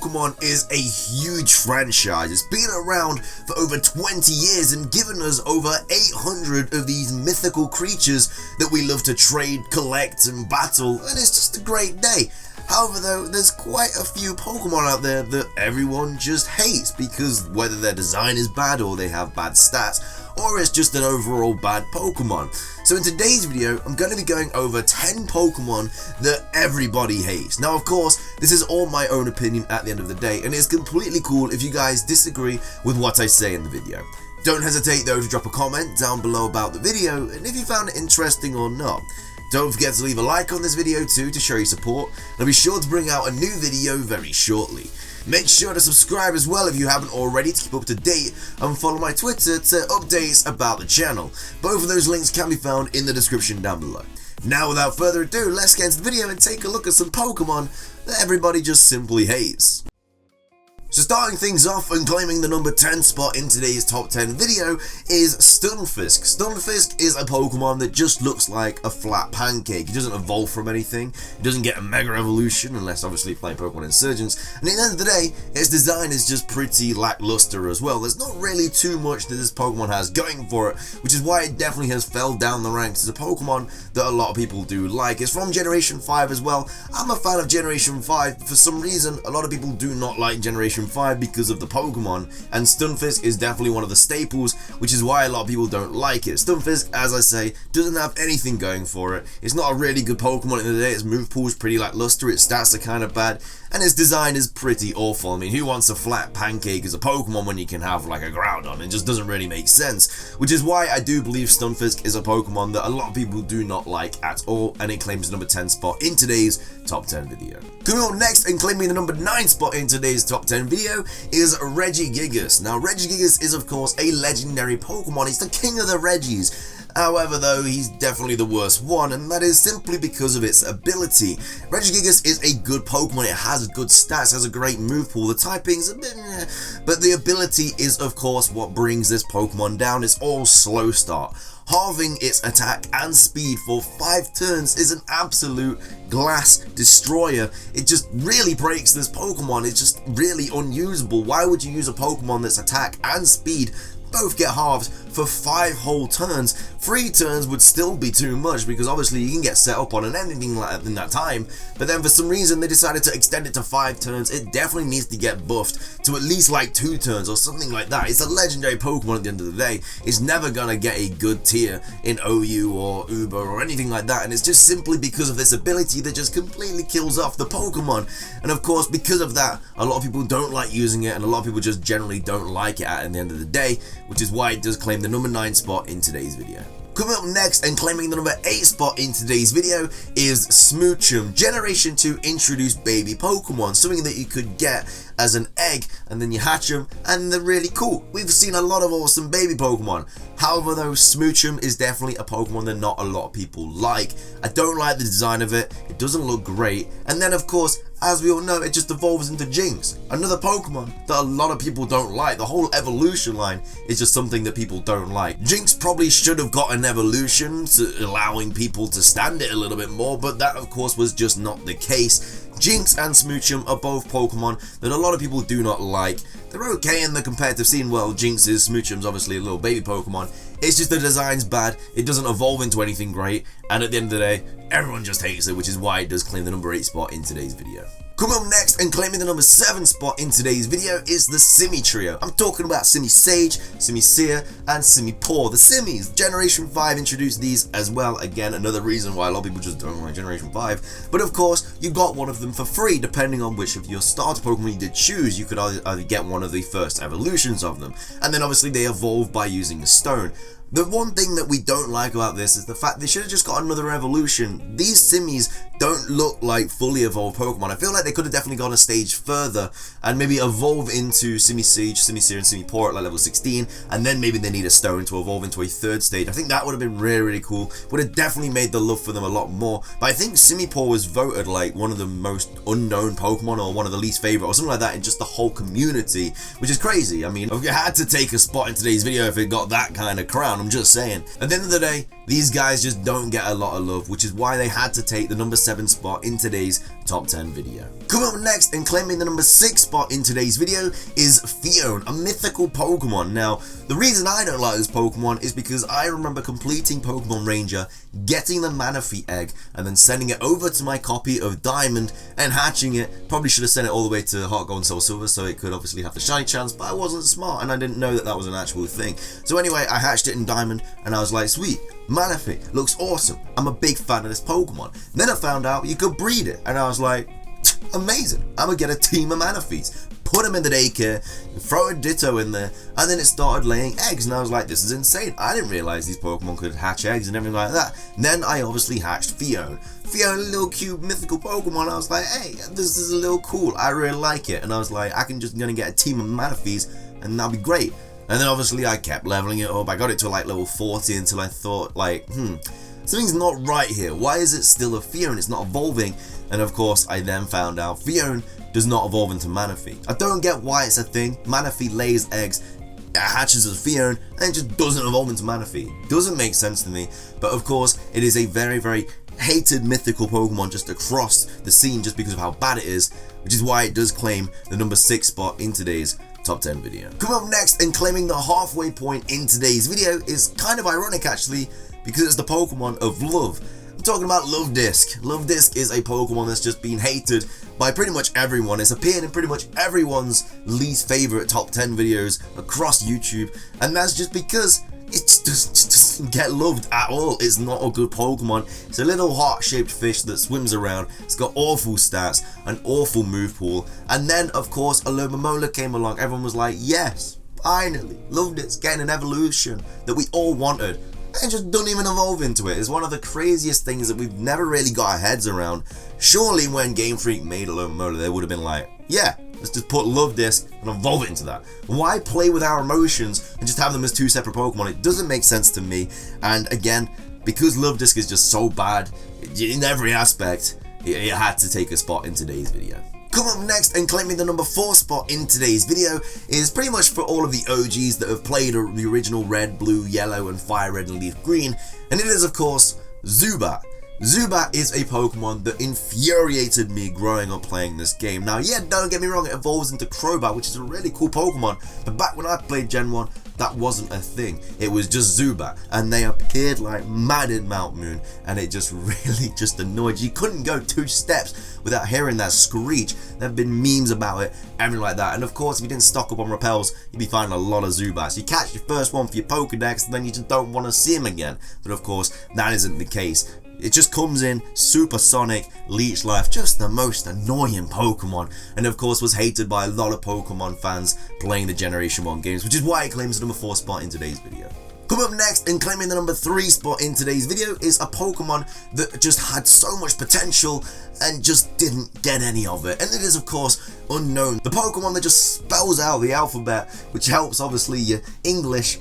Pokemon is a huge franchise. It's been around for over 20 years and given us over 800 of these mythical creatures that we love to trade, collect and battle, and it's just a great day. However though, there's quite a few Pokemon out there that everyone just hates because whether their design is bad or they have bad stats, or it's just an overall bad Pokemon. So in today's video, I'm going to be going over 10 Pokemon that everybody hates. Now of course, this is all my own opinion at the end of the day, and it's completely cool if you guys disagree with what I say in the video. Don't hesitate though to drop a comment down below about the video, and if you found it interesting or not. Don't forget to leave a like on this video too to show your support, and I'll be sure to bring out a new video very shortly. Make sure to subscribe as well if you haven't already to keep up to date, and follow my Twitter to updates about the channel. Both of those links can be found in the description down below. Now without further ado, let's get into the video and take a look at some Pokemon that everybody just simply hates. So starting things off and claiming the number 10 spot in today's top 10 video is Stunfisk. Stunfisk is a Pokemon that just looks like a flat pancake. It doesn't evolve from anything, it doesn't get a Mega Evolution unless obviously playing Pokemon Insurgents, and at the end of the day, its design is just pretty lackluster as well. There's not really too much that this Pokemon has going for it, which is why it definitely has fell down the ranks as a Pokemon that a lot of people do like. It's from Generation 5 as well. I'm a fan of Generation 5. For some reason, a lot of people do not like Generation 5 because of the Pokemon, and Stunfisk is definitely one of the staples, which is why a lot of people don't like it. Stunfisk, as I say, doesn't have anything going for it. It's not a really good Pokemon in the day. Its move pool is pretty lackluster, its stats are kind of bad, and its design is pretty awful. I mean, who wants a flat pancake as a Pokemon when you can have like a Groudon? It just doesn't really make sense, which is why I do believe Stunfisk is a Pokemon that a lot of people do not like at all, and it claims the number 10 spot in today's top 10 video. Coming up next and claiming the number 9 spot in today's top 10 video is Reggiegis. Now Reggiegis is of course a legendary Pokemon. He's the king of the Reggies. However though, he's definitely the worst one, and that is simply because of its ability. Reggiegis is a good Pokemon, it has good stats, has a great move pool, the typing's a bit meh, but the ability is of course what brings this Pokemon down. It's all slow start. Halving its attack and speed for 5 turns is an absolute glass destroyer. It just really breaks this Pokemon. It's just really unusable. Why would you use a Pokemon that's attack and speed both get halved for 5 whole turns? 3 turns would still be too much because obviously you can get set up on an anything like that in that time, but then for some reason they decided to extend it to 5 turns. It definitely needs to get buffed to at least like 2 turns or something like that. It's a legendary Pokemon at the end of the day. It's never gonna get a good tier in OU or Uber or anything like that, and it's just simply because of this ability that just completely kills off the Pokemon. And of course because of that, a lot of people don't like using it, and a lot of people just generally don't like it at the end of the day, which is why it does claim the number 9 spot in today's video. Coming up next and claiming the number 8 spot in today's video is Smoochum. Generation 2 introduced baby Pokemon, something that you could get as an egg and then you hatch them and they're really cool. We've seen a lot of awesome baby Pokemon. However though, Smoochum is definitely a Pokemon that not a lot of people like. I don't like the design of it, it doesn't look great, and then of course, as we all know, it just evolves into Jinx, another Pokemon that a lot of people don't like. The whole evolution line is just something that people don't like. Jinx probably should have got an evolution to allowing people to stand it a little bit more, but that of course was just not the case. Jinx and Smoochum are both Pokemon that a lot of people do not like. They're okay in the competitive scene. Well, Jinx is, Smoochum's obviously a little baby Pokemon. It's just the design's bad, it doesn't evolve into anything great, and at the end of the day, everyone just hates it, which is why it does claim the number 8 spot in today's video. Coming up next and claiming the number 7 spot in today's video is the Simi trio. I'm talking about Simi Sage, Simi Seer, and Simi Poor. The Simis, Generation 5 introduced these as well. Again, another reason why a lot of people just don't like Generation 5. But of course, you got one of them for free, depending on which of your starter Pokemon you did choose. You could either get one of the first evolutions of them, and then obviously they evolve by using a stone. The one thing that we don't like about this is the fact they should have just got another evolution. These Simis don't look like fully evolved Pokemon. I feel like they could have definitely gone a stage further and maybe evolve into Simi Sage, Simi Seer, and Simi Poor at like level 16, and then maybe they need a stone to evolve into a 3rd stage. I think that would have been really, really cool. Would have definitely made the love for them a lot more. But I think Simi Poor was voted like one of the most unknown Pokemon or one of the least favorite or something like that in just the whole community, which is crazy. I mean, I had to take a spot in today's video if it got that kind of crown. I'm just saying. At the end of the day, These guys just don't get a lot of love, which is why they had to take the number 7 spot in today's top 10 video. Coming up next and claiming the number 6 spot in today's video is Fiona, a mythical Pokemon. Now, the reason I don't like this Pokemon is because I remember completing Pokemon Ranger, getting the Manaphy egg, and then sending it over to my copy of Diamond and hatching it. Probably should have sent it all the way to Heart Gold and Soul Silver so it could obviously have the shiny chance, but I wasn't smart and I didn't know that that was an actual thing. So anyway, I hatched it in Diamond and I was like, sweet, Manaphy looks awesome. I'm a big fan of this Pokemon. Then I found out you could breed it and I was like, amazing, I'm gonna get a team of Manaphys, put them in the daycare, throw a Ditto in there, and then it started laying eggs, and I was like, this is insane. I didn't realize these Pokemon could hatch eggs and everything like that. And then I obviously hatched Fiona, a little cute mythical Pokemon. I was like, hey, this is a little cool, I really like it, and I was like, I can just gonna get a team of Manaphys and that'll be great. And then obviously I kept leveling it up. I got it to like level 40 until I thought like, something's not right here. Why is it still a Fiona? It's not evolving. And of course, I then found out Fiona does not evolve into Manaphy. I don't get why it's a thing. Manaphy lays eggs, it hatches as Fiona, and it just doesn't evolve into Manaphy. It doesn't make sense to me. But of course, it is a very, very hated mythical Pokemon just across the scene just because of how bad it is, which is why it does claim the number 6 spot in today's top 10 video. Coming up next and claiming the halfway point in today's video is kind of ironic actually, because it's the Pokemon of love. I'm talking about Lluberes. Lluberes is a Pokemon that's just been hated by pretty much everyone. It's appeared in pretty much everyone's least favorite top 10 videos across YouTube, and that's just because it just doesn't get loved at all. It's not a good Pokemon. It's a little heart-shaped fish that swims around. It's got awful stats, an awful move pool, and then of course a Alomomola came along. Everyone was like, yes, finally, Lluberes getting an evolution that we all wanted. And just don't even evolve into it. It's one of the craziest things that we've never really got our heads around. Surely when Game Freak made Alomomola, they would have been like, yeah, let's just put Lluberes and evolve it into that. Why play with our emotions and just have them as 2 separate Pokemon? It doesn't make sense to me. And again, because Lluberes is just so bad in every aspect, it had to take a spot in today's video. Coming up next and claiming the number 4 spot in today's video is pretty much for all of the OGs that have played the original Red, Blue, Yellow and Fire Red and Leaf Green, and it is of course Zubat. Zubat is a Pokemon that infuriated me growing up playing this game. Now yeah, don't get me wrong, it evolves into Crobat, which is a really cool Pokemon, but back when I played Gen 1, that wasn't a thing. It was just Zubat, and they appeared like mad in Mount Moon, and it just really just annoyed you. You couldn't go 2 steps without hearing that screech. There have been memes about it, everything like that, and of course if you didn't stock up on repels, you'd be finding a lot of Zubats. You catch your first one for your Pokedex, and then you just don't want to see him again. But of course, that isn't the case. It just comes in, supersonic, leech life, just the most annoying Pokemon, and of course was hated by a lot of Pokemon fans playing the Generation 1 games, which is why it claims the number 4 spot in today's video. Coming up next and claiming the number 3 spot in today's video is a Pokemon that just had so much potential and just didn't get any of it, and it is of course Unknown, the Pokemon that just spells out the alphabet, which helps obviously your English.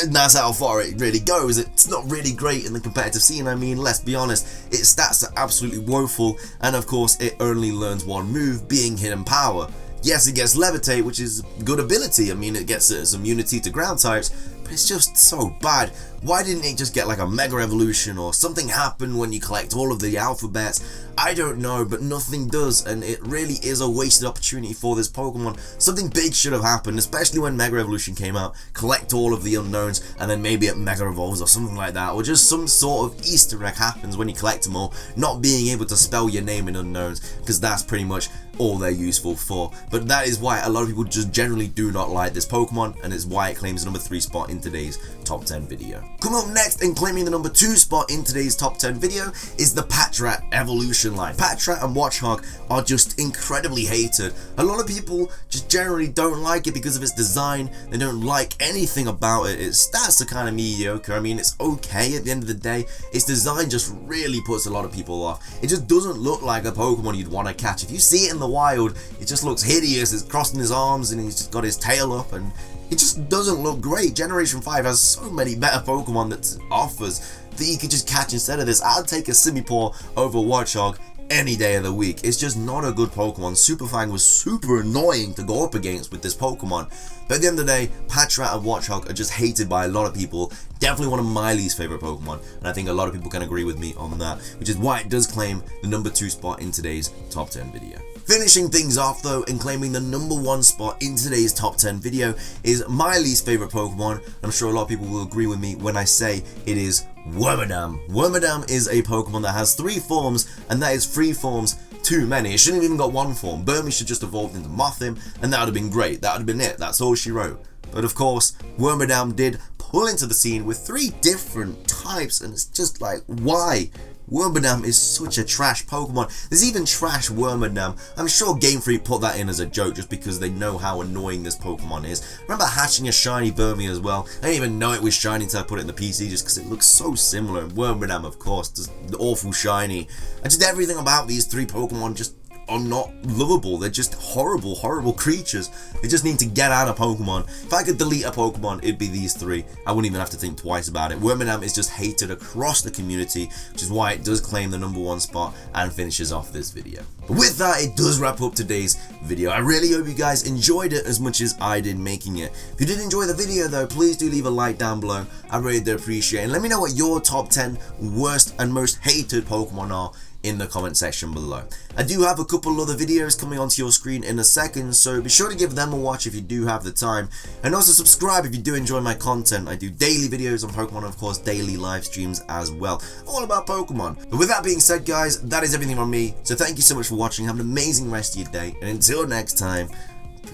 And that's how far it really goes. It's not really great in the competitive scene. I mean, let's be honest, its stats are absolutely woeful, and of course it only learns one move, being Hidden Power. Yes, it gets Levitate, which is good ability. I mean, it gets its immunity to ground types, but it's just so bad. Why didn't it just get like a Mega Evolution or something happen when you collect all of the alphabets? I don't know, but nothing does, and it really is a wasted opportunity for this Pokemon. Something big should have happened, especially when Mega Evolution came out. Collect all of the unknowns, and then maybe it Mega Evolves or something like that, or just some sort of Easter egg happens when you collect them all, not being able to spell your name in unknowns, because that's pretty much all they're useful for. But that is why a lot of people just generally do not like this Pokemon, and it's why it claims the number 3 spot in today's top 10 video. Coming up next and claiming the number 2 spot in today's top 10 video is the Patra evolution line. Patra and Watchog are just incredibly hated. A lot of people just generally don't like it because of its design. They don't like anything about it. Its stats are kind of mediocre. I mean, it's okay at the end of the day. Its design just really puts a lot of people off. It just doesn't look like a Pokemon you'd want to catch. If you see it in the wild, it just looks hideous. It's crossing his arms and he's just got his tail up, and it just doesn't look great. Generation 5 has so many better Pokemon that it offers that you could just catch instead of this. I'd take a Simipour over Watchog any day of the week. It's just not a good Pokemon. Super Fang was super annoying to go up against with this Pokemon. But at the end of the day, Patra and Watchog are just hated by a lot of people. Definitely one of my least favorite Pokemon, and I think a lot of people can agree with me on that, which is why it does claim the number 2 spot in today's top 10 video. Finishing things off though, and claiming the number 1 spot in today's top 10 video is my least favorite Pokemon. I'm sure a lot of people will agree with me when I say it is Wormadam. Wormadam is a Pokemon that has 3 forms, and that is 3 forms too many. It shouldn't have even got 1 form. Burmy should just evolved into Mothim, and that would have been great. That would have been it. That's all she wrote. But of course, Wormadam did pull into the scene with 3 different types, and it's just like, why? Wormadam is such a trash Pokemon. There's even trash Wormadam. I'm sure Game Freak put that in as a joke just because they know how annoying this Pokemon is. Remember hatching a shiny Burmy as well? I didn't even know it was shiny until I put it in the PC just because it looks so similar. And Wormadam, of course, just awful shiny. And just everything about these 3 Pokemon just are not lovable. They're just horrible, horrible creatures. They just need to get out of Pokemon. If I could delete a Pokemon, it'd be these 3. I wouldn't even have to think twice about it. Wormadam is just hated across the community, which is why it does claim the number 1 spot and finishes off this video. But with that, it does wrap up today's video. I really hope you guys enjoyed it as much as I did making it. If you did enjoy the video though, please do leave a like down below. I really do appreciate it. And let me know what your top 10 worst and most hated Pokemon are in the comment section below. I do have a couple other videos coming onto your screen in a second, so be sure to give them a watch if you do have the time, and also subscribe if you do enjoy my content. I do daily videos on Pokemon, and of course daily live streams as well, all about Pokemon. But with that being said guys, that is everything from me, so thank you so much for watching. Have an amazing rest of your day, and until next time,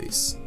peace.